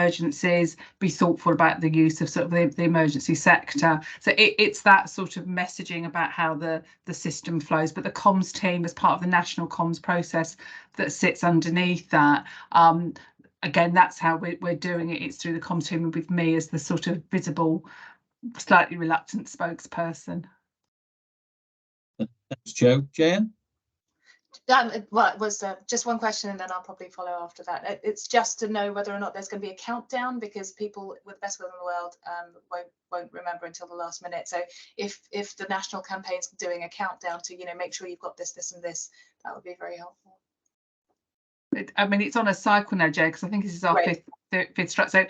emergencies, be thoughtful about the use of sort of the emergency sector. So it's that sort of messaging about how the system flows, but the comms team, as part of the national comms process that sits underneath that, again, that's how we're doing it. It's through the comms team and with me as the sort of visible, slightly reluctant spokesperson. Thanks, Jo. Jaya? Well, it was just one question, and then I'll probably follow after that. It's just to know whether or not there's going to be a countdown, because people with the best will in the world won't remember until the last minute. So if the national campaign's doing a countdown to, you know, make sure you've got this, this, and this, that would be very helpful. I mean, it's on a cycle now, Jay, because I think this is our fifth strike. So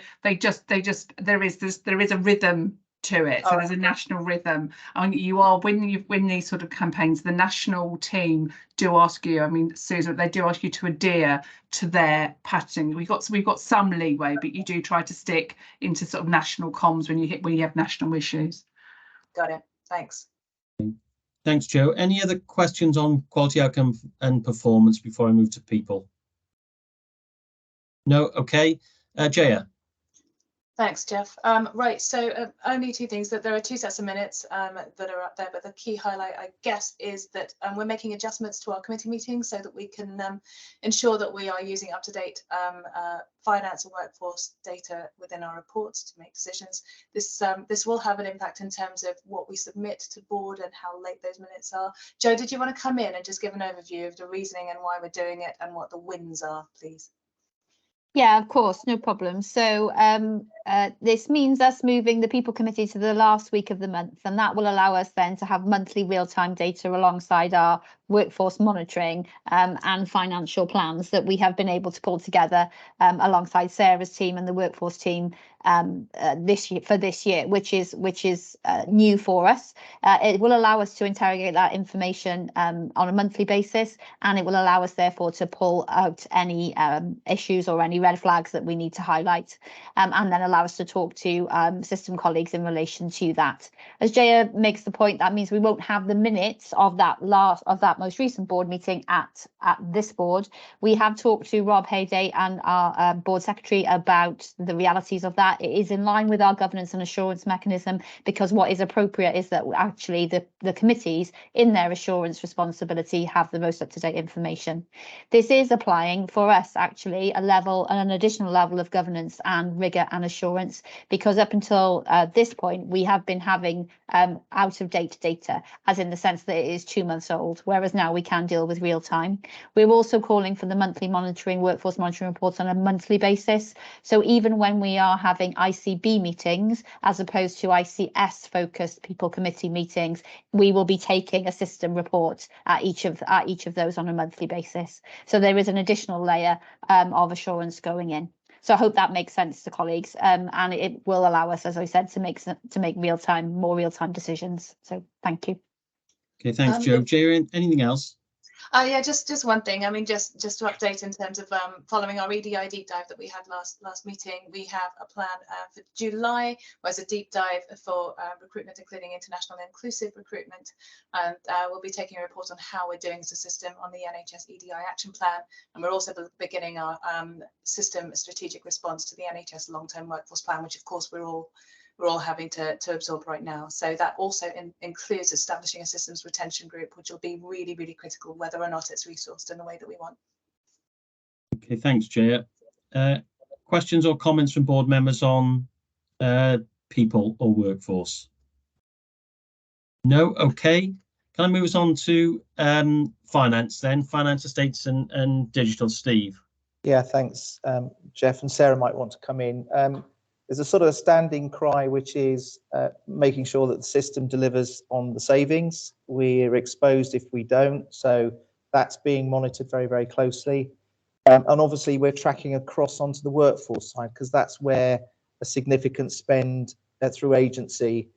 there is a rhythm to it. So there's a national rhythm. I mean, you are, when you win these sort of campaigns, the national team do ask you, I mean, Susan, they do ask you to adhere to their pattern. We've got some leeway, but you do try to stick into sort of national comms when you have national issues. Got it. Thanks. Thanks, Jo. Any other questions on quality outcome and performance before I move to people? No? Okay. Jaya. Thanks, Jeff. Right, so only two things. That there are two sets of minutes that are up there, but the key highlight, I guess, is that we're making adjustments to our committee meetings so that we can ensure that we are using up-to-date finance and workforce data within our reports to make decisions. This will have an impact in terms of what we submit to board and how late those minutes are. Jo, did you want to come in and just give an overview of the reasoning and why we're doing it and what the wins are, please? Yeah, of course, no problem. So this means us moving the People Committee to the last week of the month, and that will allow us then to have monthly real-time data alongside our workforce monitoring and financial plans that we have been able to pull together alongside Sarah's team and the workforce team this year, which is new for us. It will allow us to interrogate that information on a monthly basis, and it will allow us therefore to pull out any issues or any red flags that we need to highlight, and then allow us to talk to system colleagues in relation to that. As Jaya makes the point, that means we won't have the minutes of that most recent board meeting at this board. We have talked to Rob Hayday and our board secretary about the realities of that. It is in line with our governance and assurance mechanism, because what is appropriate is that actually the committees in their assurance responsibility have the most up-to-date information. This is applying for us actually an additional level of governance and rigour and assurance, because up until this point we have been having out-of-date data, as in the sense that it is 2 months old, whereas now we can deal with real time. We're also calling for the monthly workforce monitoring reports on a monthly basis. So even when we are having ICB meetings as opposed to ICS focused People Committee meetings, we will be taking a system report at each of those on a monthly basis. So there is an additional layer of assurance going in. So I hope that makes sense to colleagues, and it will allow us, as I said, to make more real time decisions. So thank you. Okay, thanks, Jo. Jay, anything else? Yeah, just one thing. I mean, just to update in terms of following our EDI deep dive that we had last meeting, we have a plan for July, whereas a deep dive for recruitment, including international and inclusive recruitment, and we'll be taking a report on how we're doing as a system on the NHS EDI action plan, and we're also beginning our system strategic response to the NHS long-term workforce plan, which of course we're all having to absorb right now. So that also includes establishing a systems retention group, which will be really, really critical, whether or not it's resourced in the way that we want. Okay, thanks, Jaya. Questions or comments from board members on people or workforce? No? Okay. Can I move us on to finance then? Finance, estates and digital. Steve. Yeah, thanks, Jeff, and Sarah might want to come in. There's a sort of a standing cry, which is making sure that the system delivers on the savings. We're exposed if we don't, so that's being monitored very, very closely. And obviously we're tracking across onto the workforce side, because that's where a significant spend through agency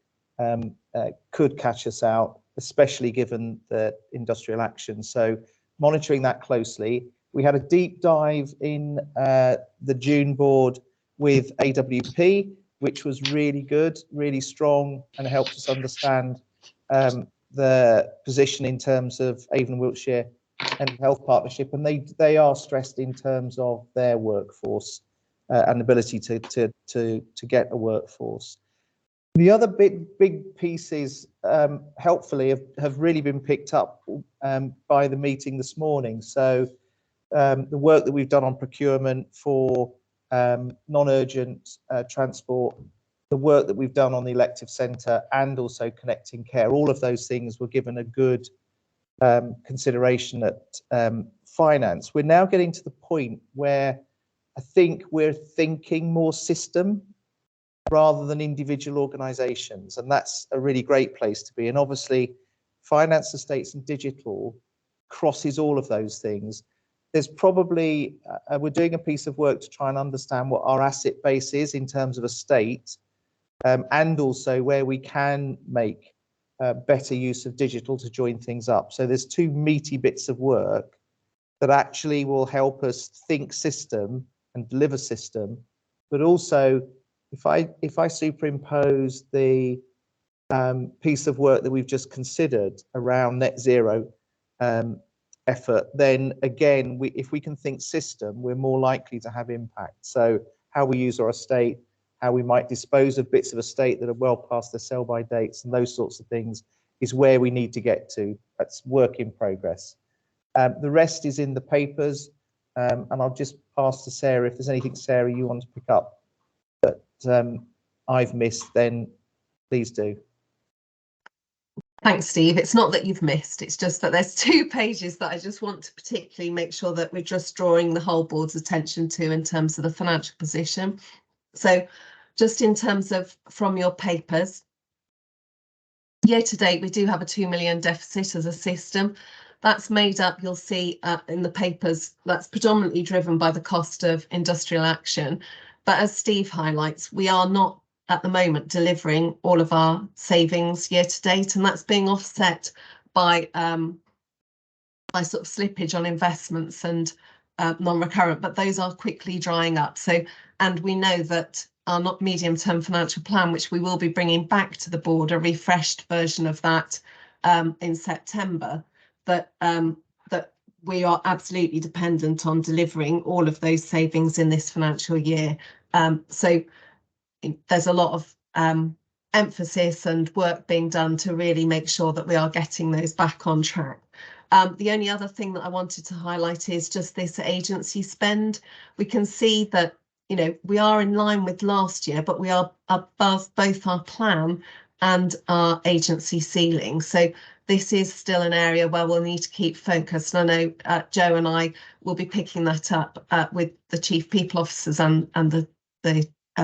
could catch us out, especially given the industrial action. So monitoring that closely. We had a deep dive in the June board with AWP, which was really good, really strong, and helped us understand the position in terms of Avon Wiltshire and Health Partnership, and they are stressed in terms of their workforce. and ability to get a workforce. The other big pieces, helpfully, have really been picked up by the meeting this morning. So the work that we've done on procurement for non-urgent transport, the work that we've done on the elective centre, and also connecting care, all of those things were given a good consideration at finance. We're now getting to the point where I think we're thinking more system rather than individual organisations, and that's a really great place to be. And obviously, finance, estates and digital crosses all of those things. There's probably, we're doing a piece of work to try and understand what our asset base is in terms of estate, and also where we can make better use of digital to join things up. So there's two meaty bits of work that actually will help us think system and deliver system, but also if I superimpose the piece of work that we've just considered around net zero effort, then again, if we can think system, we're more likely to have impact. So how we use our estate, how we might dispose of bits of estate that are well past their sell-by dates, and those sorts of things is where we need to get to. That's work in progress. The rest is in the papers, and I'll just pass to Sarah if there's anything, Sarah, you want to pick up that I've missed, then please do. Thanks, Steve. It's not that you've missed, it's just that there's 2 pages that I just want to particularly make sure that we're just drawing the whole board's attention to in terms of the financial position. So just in terms of from your papers, year to date, we do have a 2 million deficit as a system. That's made up, you'll see in the papers, that's predominantly driven by the cost of industrial action. But as Steve highlights, we are not at the moment delivering all of our savings year to date, and that's being offset by sort of slippage on investments and non-recurrent, but those are quickly drying up. So, and we know that our not medium-term financial plan, which we will be bringing back to the board, a refreshed version of that in September, that we are absolutely dependent on delivering all of those savings in this financial year. So there's a lot of emphasis and work being done to really make sure that we are getting those back on track. The only other thing that I wanted to highlight is just this agency spend. We can see that, you know, we are in line with last year, but we are above both our plan and our agency ceiling. So this is still an area where we'll need to keep focused. And I know Joe and I will be picking that up with the chief people officers and the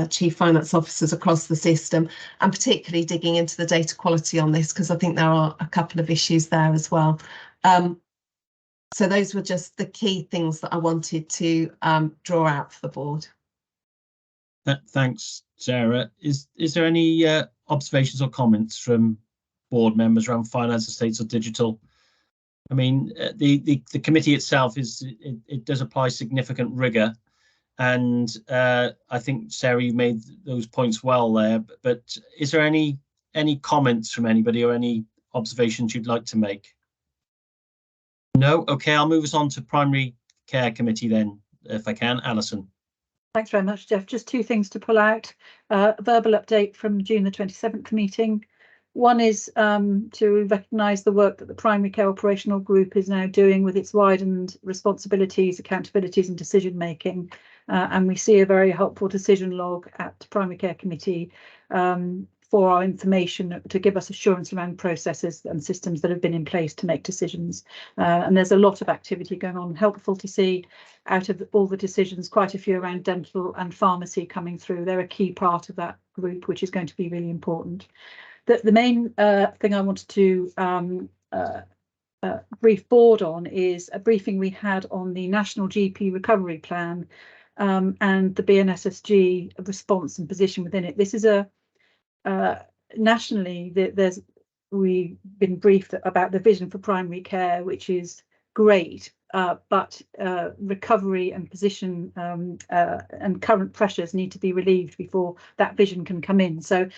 chief finance officers across the system, and particularly digging into the data quality on this, because I think there are a couple of issues there as well. So those were just the key things that I wanted to draw out for the board. Thanks, Sarah. Is there any observations or comments from board members around finance, estates or digital? I mean, the committee itself it does apply significant rigour, and I think, Sarah, you made those points well there, but is there any comments from anybody or any observations you'd like to make? No? Okay, I'll move us on to Primary Care Committee then, if I can. Alison. Thanks very much, Jeff. Just 2 things to pull out. Verbal update from June the 27th meeting. One is to recognise the work that the Primary Care Operational Group is now doing with its widened responsibilities, accountabilities and decision making. And we see a very helpful decision log at Primary Care Committee for our information to give us assurance around processes and systems that have been in place to make decisions. And there's a lot of activity going on. Helpful to see out of all the decisions, quite a few around dental and pharmacy coming through. They're a key part of that group, which is going to be really important. The main thing I wanted to brief board on is a briefing we had on the National GP Recovery Plan and the BNSSG response and position within it. This is a nationally, we've been briefed about the vision for primary care, which is great, but recovery and position and current pressures need to be relieved before that vision can come in. So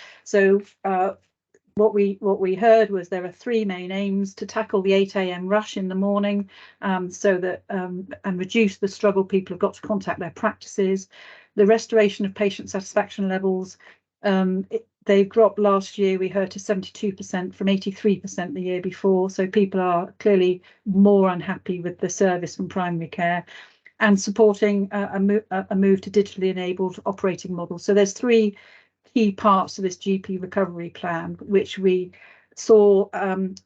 what we heard was there are three main aims: to tackle the 8 a.m. rush in the morning, so that and reduce the struggle people have got to contact their practices, the restoration of patient satisfaction levels. They've dropped last year, we heard, to 72% from 83% the year before, so people are clearly more unhappy with the service from primary care, and supporting a move to digitally enabled operating models. So there's three key parts to this GP recovery plan, which we saw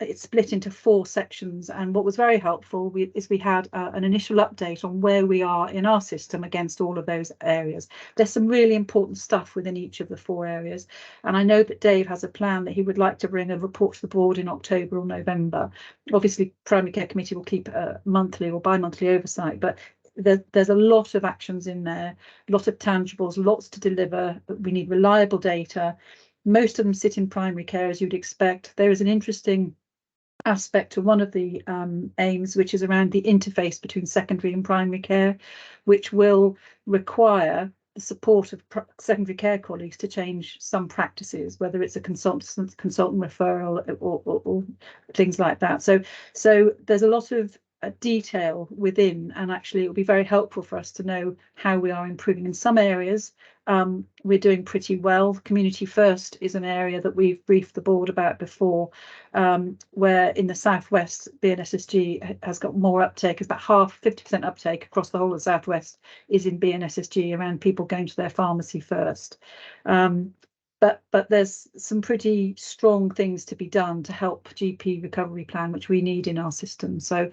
it's split into 4 sections. And what was very helpful is we had an initial update on where we are in our system against all of those areas. There's some really important stuff within each of the 4 areas. And I know that Dave has a plan that he would like to bring a report to the board in October or November. Obviously, Primary Care Committee will keep a monthly or bi-monthly oversight, but there's a lot of actions in there, a lot of tangibles, lots to deliver. We need reliable data. Most of them sit in primary care, as you'd expect. There is an interesting aspect to one of the aims, which is around the interface between secondary and primary care, which will require the support of secondary care colleagues to change some practices, whether it's a consultant referral or things like that. So there's a lot of detail within, and actually it will be very helpful for us to know how we are improving. In some areas we're doing pretty well. Community first is an area that we've briefed the board about before, where in the southwest BNSSG has got more uptake. It's about 50% uptake across the whole of the southwest is in BNSSG, around people going to their pharmacy first. But there's some pretty strong things to be done to help GP recovery plan, which we need in our system. So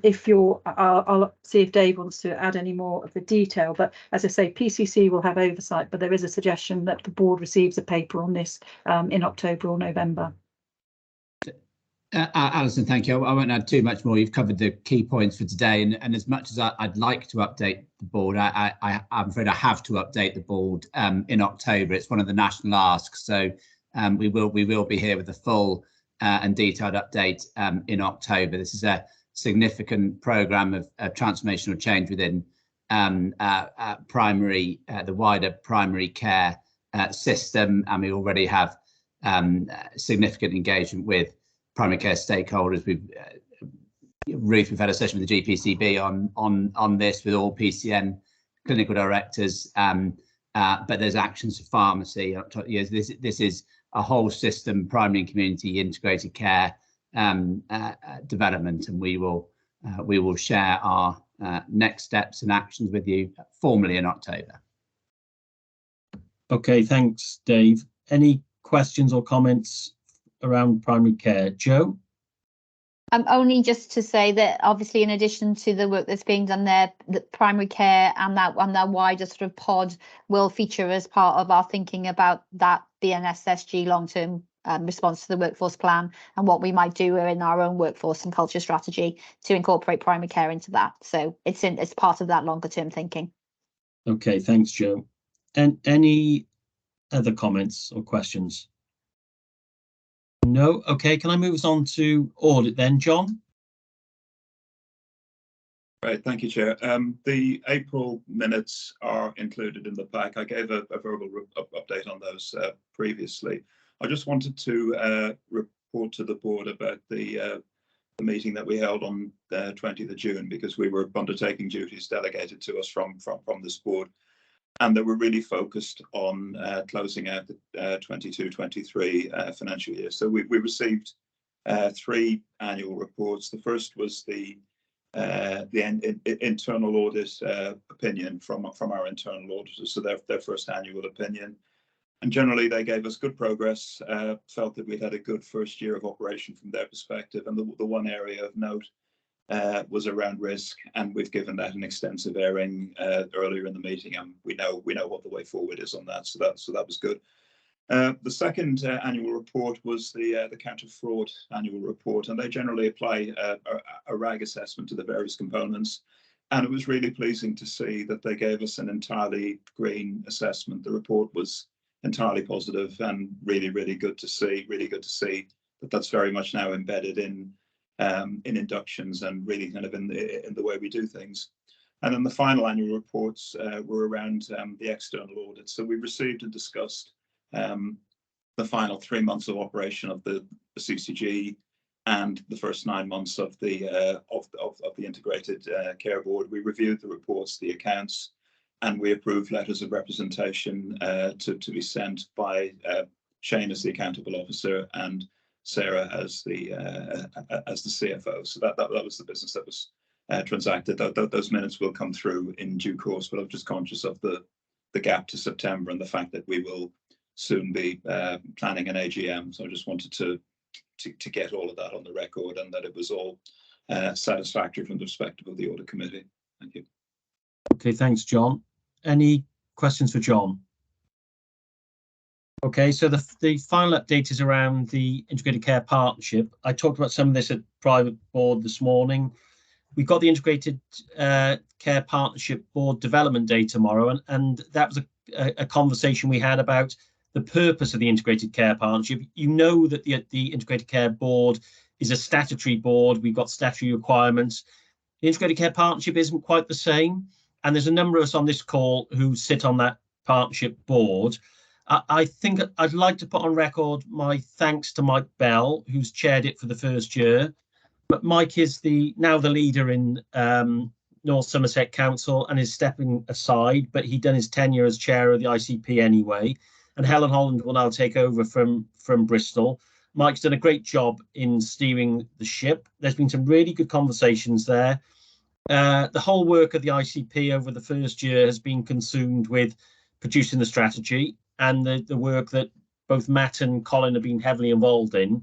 if you're, I'll see if Dave wants to add any more of the detail. But as I say, PCC will have oversight, but there is a suggestion that the board receives a paper on this in October or November. Alison, thank you. I won't add too much more. You've covered the key points for today, and as much as I'd like to update the board, I'm afraid I have to update the board in October. It's one of the national asks, so we will be here with a full and detailed update in October. This is a significant programme of transformational change within the wider primary care system, and we already have significant engagement with primary care stakeholders. Ruth, we've had a session with the GPCB on this with all PCN clinical directors, but there's actions for pharmacy. This is a whole system, primary and community integrated care development, and we will share our next steps and actions with you formally in October. Okay, thanks, Dave. Any questions or comments around primary care? Jo? Only just to say that obviously, in addition to the work that's being done there, the primary care and that wider sort of pod will feature as part of our thinking about that BNSSG long-term response to the workforce plan and what we might do in our own workforce and culture strategy to incorporate primary care into that. So it's part of that longer term thinking. Okay, thanks, Jo. And any other comments or questions? No. Okay, can I move us on to audit then, John? Right, thank you, Chair. The April minutes are included in the pack. I gave a verbal update on those previously. I just wanted to report to the board about the meeting that we held on the 20th of June, because we were undertaking duties delegated to us from this board, and they were really focused on closing out the 22-23 financial year. So we received 3 annual reports. The first was the internal audit opinion from our internal auditors, so their first annual opinion. And generally, they gave us good progress, felt that we'd had a good first year of operation from their perspective. And the one area of note was around risk, and we've given that an extensive airing earlier in the meeting, and we know what the way forward is on that. So that was good. The second annual report was the counter fraud annual report, and they generally apply a RAG assessment to the various components. And it was really pleasing to see that they gave us an entirely green assessment. The report was entirely positive, and really good to see. Really good to see that that's very much now embedded in inductions and really kind of in the way we do things. And then the final annual reports were around the external audit. So we received and discussed the final 3 months of operation of the CCG and the first 9 months of the Integrated Care Board. We reviewed the reports, the accounts, and we approved letters of representation to be sent by Shane as the accountable officer and Sarah as the CFO. So that was the business that was transacted. Those minutes will come through in due course, but I'm just conscious of the gap to September and the fact that we will soon be planning an AGM. So I just wanted to get all of that on the record, and that it was all satisfactory from the perspective of the audit committee. Thank you. Okay, thanks, John. Any questions for John? Okay, so the final update is around the Integrated Care Partnership. I talked about some of this at private board this morning. We've got the Integrated Care Partnership Board Development Day tomorrow, and that was a conversation we had about the purpose of the Integrated Care Partnership. You know that the Integrated Care Board is a statutory board. We've got statutory requirements. The Integrated Care Partnership isn't quite the same, and there's a number of us on this call who sit on that partnership board. I think I'd like to put on record my thanks to Mike Bell, who's chaired it for the first year. But Mike is now the leader in North Somerset Council and is stepping aside, but he'd done his tenure as chair of the ICP anyway. And Helen Holland will now take over from Bristol. Mike's done a great job in steering the ship. There's been some really good conversations there. The whole work of the ICP over the first year has been consumed with producing the strategy and the work that both Matt and Colin have been heavily involved in.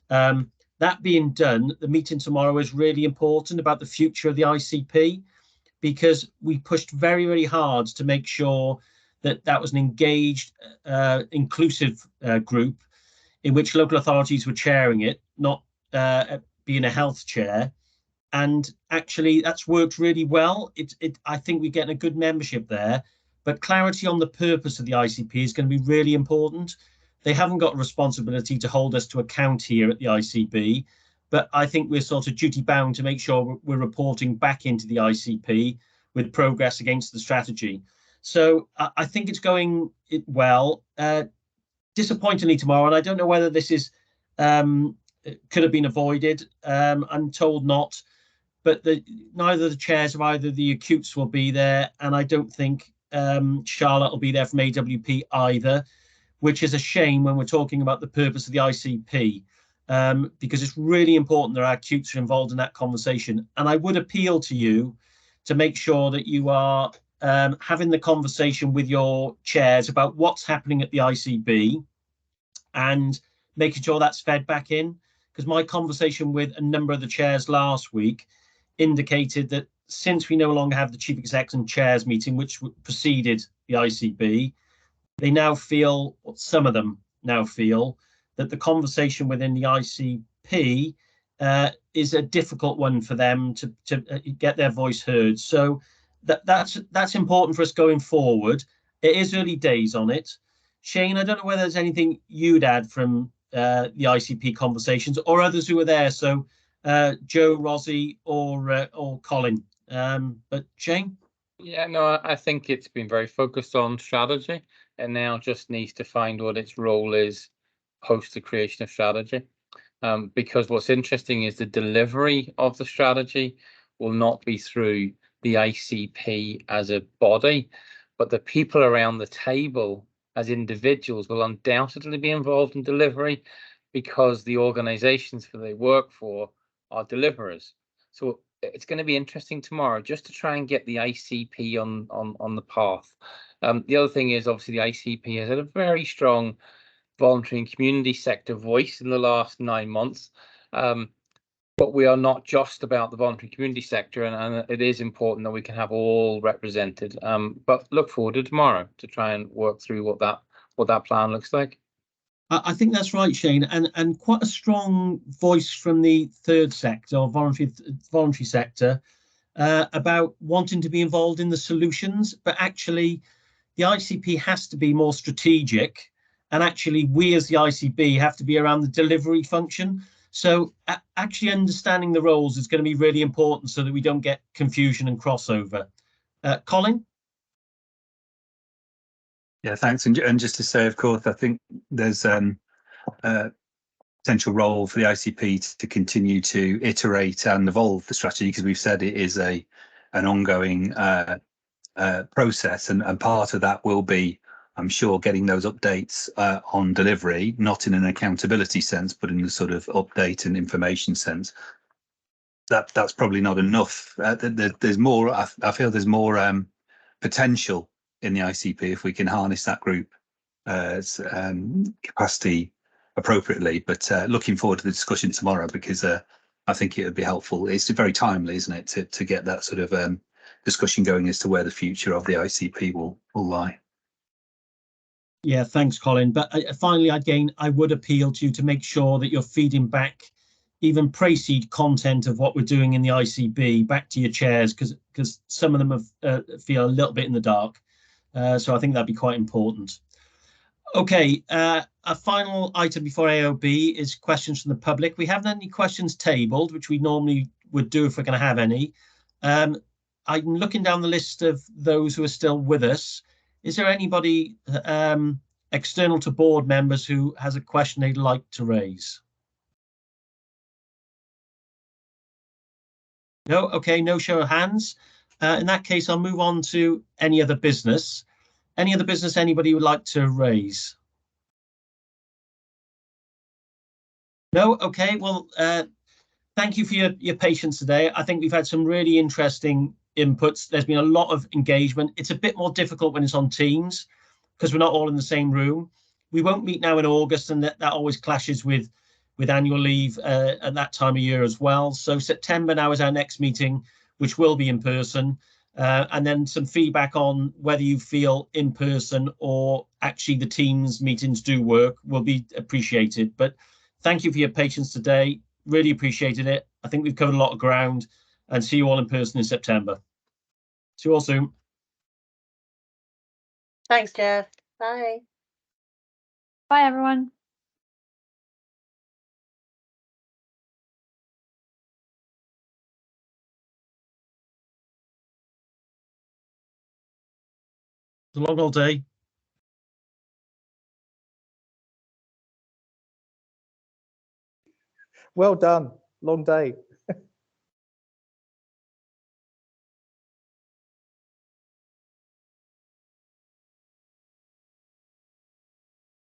That being done, the meeting tomorrow is really important about the future of the ICP, because we pushed very, very hard to make sure that was an engaged, inclusive group in which local authorities were chairing it, not being a health chair. And actually, that's worked really well. I think we're getting a good membership there. But clarity on the purpose of the ICP is going to be really important. They haven't got a responsibility to hold us to account here at the ICB, but I think we're sort of duty bound to make sure we're reporting back into the ICP with progress against the strategy. So I think it's going well. Disappointingly tomorrow, and I don't know whether this is could have been avoided. I'm told not, but neither the chairs of either the acutes will be there, and I don't think Charlotte will be there from AWP either, which is a shame when we're talking about the purpose of the ICP, because it's really important that our acutes are involved in that conversation. And I would appeal to you to make sure that you are having the conversation with your chairs about what's happening at the ICB and making sure that's fed back in. Because my conversation with a number of the chairs last week indicated that since we no longer have the chief execs and chairs meeting, which preceded the ICB, they now feel, or some of them now feel, that the conversation within the ICP is a difficult one for them to get their voice heard. So that's important for us going forward. It is early days on it. Shane, I don't know whether there's anything you'd add from the ICP conversations or others who were there. So Joe, Rosie, or Colin. But Shane? Yeah, no, I think it's been very focused on strategy and now just needs to find what its role is post the creation of strategy. Because what's interesting is the delivery of the strategy will not be through the ICP as a body, but the people around the table as individuals will undoubtedly be involved in delivery, because the organizations that they work for are deliverers. So it's going to be interesting tomorrow just to try and get the ICP on the path. The other thing is, obviously, the ICP has had a very strong voluntary and community sector voice in the last 9 months. But we are not just about the voluntary community sector, and it is important that we can have all represented. But look forward to tomorrow to try and work through what that plan looks like. I think that's right, Shane, and quite a strong voice from the third sector, or voluntary sector, about wanting to be involved in the solutions. But actually, the ICP has to be more strategic, and actually, we as the ICB have to be around the delivery function. So actually understanding the roles is going to be really important so that we don't get confusion and crossover. Colin? Yeah, thanks. And just to say, of course, I think there's potential role for the ICP to continue to iterate and evolve the strategy, because we've said it is an ongoing process, and part of that will be, I'm sure, getting those updates on delivery, not in an accountability sense, but in the sort of update and information sense. That's probably not enough. There's more. I feel there's more potential in the ICP if we can harness that group capacity appropriately. But looking forward to the discussion tomorrow, because I think it would be helpful. It's very timely, isn't it, to get that sort of discussion going as to where the future of the ICP will lie. Yeah, thanks, Colin. But finally, again, I would appeal to you to make sure that you're feeding back even pre-seed content of what we're doing in the ICB back to your chairs, because some of them feel a little bit in the dark. So I think that'd be quite important. Okay, a final item before AOB is questions from the public. We haven't had any questions tabled, which we normally would do if we're going to have any. I'm looking down the list of those who are still with us. Is there anybody external to board members who has a question they'd like to raise? No? Okay, no show of hands. In that case, I'll move on to any other business. Any other business anybody would like to raise? No? Okay, well, thank you for your patience today. I think we've had some really interesting inputs. There's been a lot of engagement. It's a bit more difficult when it's on Teams because we're not all in the same room. We won't meet now in August, and that always clashes with annual leave at that time of year as well. So September now is our next meeting, which will be in person. And then some feedback on whether you feel in person or actually the Teams meetings do work will be appreciated. But thank you for your patience today. Really appreciated it. I think we've covered a lot of ground, and see you all in person in September. See you all soon. Thanks, Jeff. Bye. Bye, everyone. It's a long old day. Well done. Long day.